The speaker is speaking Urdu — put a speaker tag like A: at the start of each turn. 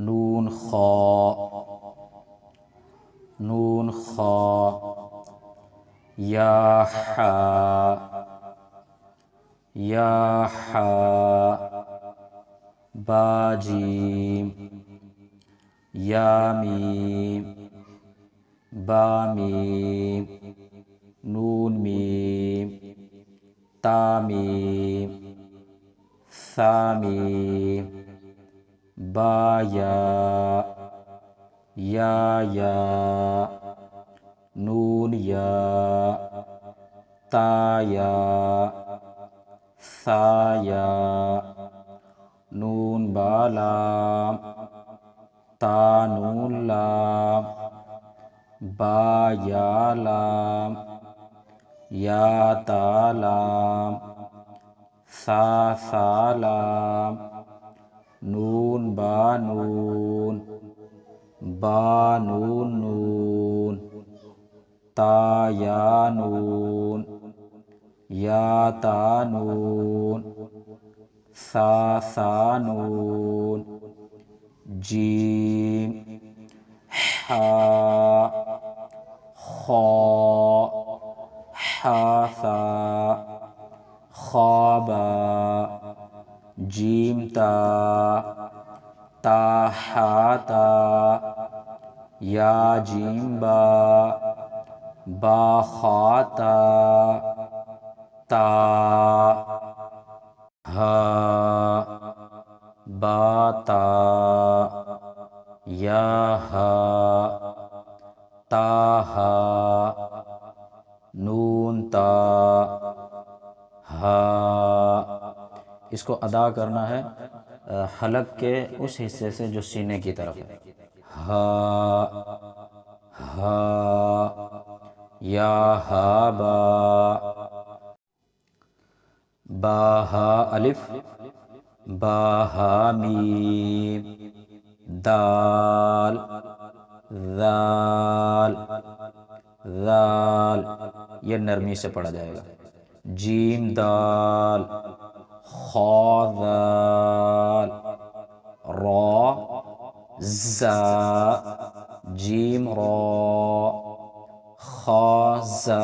A: نون خا، نون خا، یا حا، یا حا، با جیم، یا میم، با میم، نون میم، تا میم، ثا میم، با یا، یا، نون یا، تا یا، ثا یا، نون با لام، تا نون لام، با یا لام، یا تا لام، ثا لام، نون با نون، با نون نون، تا یا نون، یا تا نون، ثا نون، جیم، حا، خا، حاثا، خوابا، جیم تا، تا حاتا، یا جیم با، با خاتا، تا، ہا، باتا، یا ہا، تاہا، نون تا، ہا۔ اس کو ادا کرنا ہے حلق کے اس حصے سے جو سینے کی طرف ہے۔ ہا، ہا، یا ہا با، با ہا الف، با ہا میم، دال، ذال، ذال، یہ نرمی سے پڑھا جائے گا۔ جیم دال، خا ذال، را زا، جیم را، خا زا،